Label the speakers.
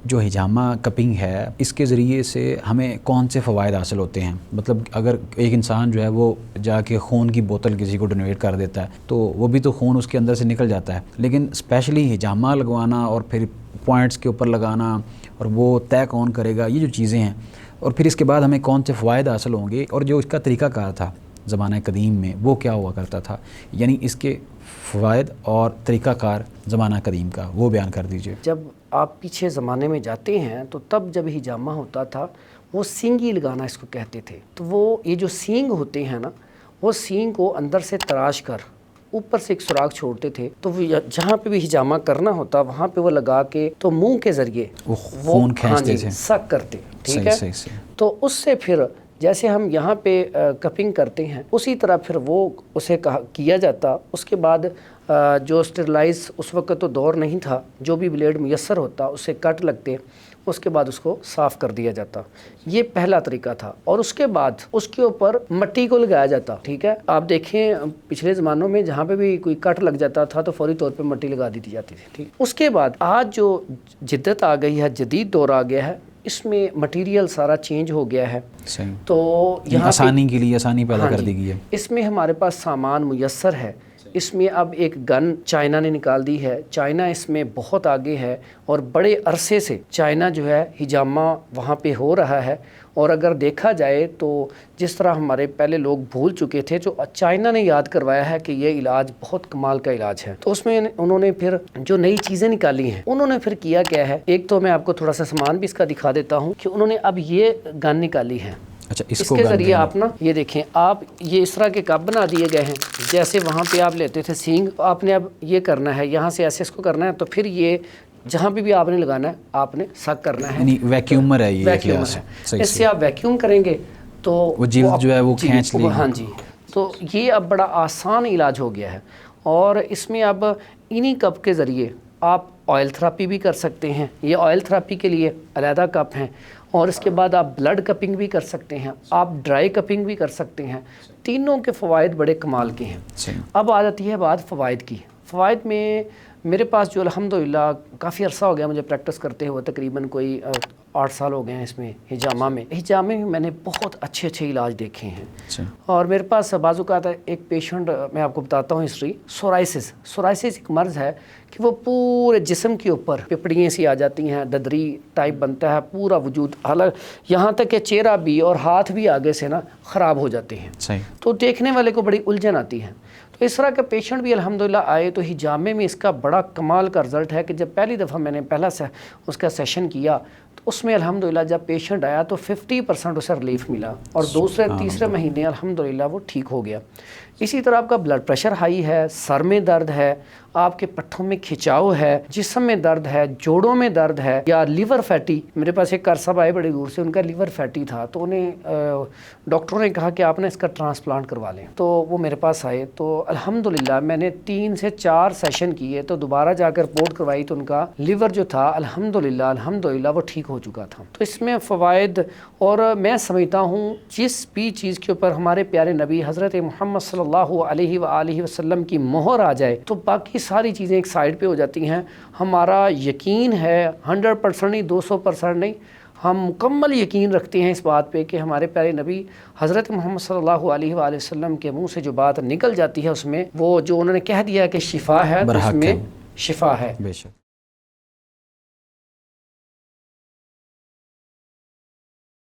Speaker 1: جو ہجامہ کپنگ ہے اس کے ذریعے سے ہمیں کون سے فوائد حاصل ہوتے ہیں؟ مطلب اگر ایک انسان جو ہے وہ جا کے خون کی بوتل کسی کو ڈونیٹ کر دیتا ہے تو وہ بھی تو خون اس کے اندر سے نکل جاتا ہے، لیکن اسپیشلی ہجامہ لگوانا اور پھر پوائنٹس کے اوپر لگانا اور وہ طے کون کرے گا، یہ جو چیزیں ہیں، اور پھر اس کے بعد ہمیں کون سے فوائد حاصل ہوں گے، اور جو اس کا طریقہ کار تھا زمانہ قدیم میں وہ کیا ہوا کرتا تھا، یعنی اس کے فوائد اور طریقہ کار زمانہ قدیم کا وہ بیان کر دیجئے۔
Speaker 2: جب آپ پیچھے زمانے میں جاتے ہیں تو تب جب ہجامہ ہوتا تھا وہ سینگی لگانا اس کو کہتے تھے، تو وہ یہ جو سینگ ہوتے ہیں نا، وہ سینگ کو اندر سے تراش کر اوپر سے ایک سوراخ چھوڑتے تھے، تو وہ جہاں پہ بھی ہجامہ کرنا ہوتا وہاں پہ وہ لگا کے تو منہ کے ذریعے
Speaker 1: وہ خون کھینچتے تھے،
Speaker 2: سک کرتے، ٹھیک ہے،
Speaker 1: صحیح۔
Speaker 2: تو اس سے پھر جیسے ہم یہاں پہ کپنگ کرتے ہیں اسی طرح پھر وہ اسے کیا جاتا۔ اس کے بعد جو اسٹرلائز اس وقت تو دور نہیں تھا، جو بھی بلیڈ میسر ہوتا اسے کٹ لگتے، اس کے بعد اس کو صاف کر دیا جاتا، یہ پہلا طریقہ تھا۔ اور اس کے بعد اس کے اوپر مٹی کو لگایا جاتا، ٹھیک ہے، آپ دیکھیں پچھلے زمانوں میں جہاں پہ بھی کوئی کٹ لگ جاتا تھا تو فوری طور پہ مٹی لگا دی جاتی تھی، ٹھیک۔ اس کے بعد آج جو جدت آ گئی ہے، جدید دور آ گیا ہے، اس میں مٹیریل سارا چینج ہو گیا ہے، تو یہاں
Speaker 1: آسانی کے لیے آسانی پیدا کر دی گئی ہے۔
Speaker 2: اس میں ہمارے پاس سامان میسر ہے، اس میں اب ایک گن چائنا نے نکال دی ہے، چائنا اس میں بہت آگے ہے، اور بڑے عرصے سے چائنا جو ہے ہجامہ وہاں پہ ہو رہا ہے۔ اور اگر دیکھا جائے تو جس طرح ہمارے پہلے لوگ بھول چکے تھے، جو چائنا نے یاد کروایا ہے کہ یہ علاج بہت کمال کا علاج ہے، تو اس میں انہوں نے پھر جو نئی چیزیں نکالی ہیں انہوں نے پھر کیا کیا ہے، ایک تو میں آپ کو تھوڑا سا سامان بھی اس کا دکھا دیتا ہوں کہ انہوں نے اب یہ گن نکالی ہے۔
Speaker 1: اچھا،
Speaker 2: اس کے ذریعے آپ نا یہ دیکھیں، آپ یہ اس طرح کے کپ بنا دیے گئے ہیں، جیسے وہاں پہ آپ لیتے تھے سینگ، آپ نے اب یہ کرنا ہے، یہاں سے ایسے اس کو کرنا ہے، تو پھر یہ جہاں پہ بھی آپ نے لگانا ہے آپ نے سک کرنا ہے،
Speaker 1: یعنی ویکیومر ہے یہ،
Speaker 2: ویکیومر ہے، اس سے آپ ویکیوم کریں گے تو
Speaker 1: وہ جلد جو ہے وہ کھینچ لے گی۔
Speaker 2: ہاں جی، تو یہ اب بڑا آسان علاج ہو گیا ہے۔ اور اس میں اب انہی کپ کے ذریعے آپ آئل تھراپی بھی کر سکتے ہیں، یہ آئل تھراپی کے لیے علیحدہ کپ ہیں، اور اس کے بعد آپ بلڈ کپنگ بھی کر سکتے ہیں، آپ ڈرائی کپنگ بھی کر سکتے ہیں، تینوں کے فوائد بڑے کمال کے ہیں۔ اب آ جاتی ہے بات فوائد کی۔ فوائد میں میرے پاس جو الحمدللہ کافی عرصہ ہو گیا مجھے پریکٹس کرتے ہوئے، تقریباً کوئی 8 سال ہو گئے ہیں اس میں ہجامہ میں میں نے بہت اچھے علاج دیکھے ہیں۔ اور میرے پاس بعض اوقات ایک پیشنٹ، میں آپ کو بتاتا ہوں ہسٹری، سورائسس ایک مرض ہے کہ وہ پورے جسم کے اوپر پپڑیاں سی آ جاتی ہیں، ددری ٹائپ بنتا ہے پورا وجود، حالانکہ یہاں تک کہ چہرہ بھی اور ہاتھ بھی آگے سے نا خراب ہو جاتے ہیں، تو دیکھنے والے کو بڑی الجھن آتی ہے۔ تو اس طرح کا پیشنٹ بھی الحمدللہ آئے تو ہجامے میں اس کا بڑا کمال کا رزلٹ ہے کہ جب پہلی دفعہ میں نے اس کا سیشن کیا تو اس میں الحمدللہ جب پیشنٹ آیا تو 50% اسے ریلیف ملا، اور دوسرے تیسرے مہینے الحمدللہ وہ ٹھیک ہو گیا۔ اسی طرح آپ کا بلڈ پریشر ہائی ہے، سر میں درد ہے، آپ کے پٹھوں میں کھچاؤ ہے، جسم میں درد ہے، جوڑوں میں درد ہے، یا لیور فیٹی، میرے پاس ایک صاحب آئے بڑے دور سے، ان کا لیور فیٹی تھا، تو انہیں ڈاکٹروں نے کہا کہ آپ نے اس کا ٹرانسپلانٹ کروا لیں، تو وہ میرے پاس آئے تو الحمدللہ میں نے 3 سے 4 سیشن کیے، تو دوبارہ جا کر رپورٹ کروائی تو ان کا لیور جو تھا الحمدللہ وہ ٹھیک ہو چکا تھا۔ تو اس میں فوائد، اور میں سمجھتا ہوں جس بھی چیز کے اوپر ہمارے پیارے نبی حضرت محمد صلی اللہ علیہ وآلہ وسلم کی مہر آ جائے تو باقی ساری چیزیں ایک سائڈ پہ ہو جاتی ہیں۔ ہمارا یقین ہے 100% نہیں، 200% نہیں، ہم مکمل یقین رکھتے ہیں اس بات پہ کہ ہمارے پیارے نبی حضرت محمد صلی اللہ علیہ وآلہ وسلم کے منہ سے جو بات نکل جاتی ہے اس میں وہ جو انہوں نے کہہ دیا کہ شفا ہے، اس میں شفا ہے۔
Speaker 1: بے شک۔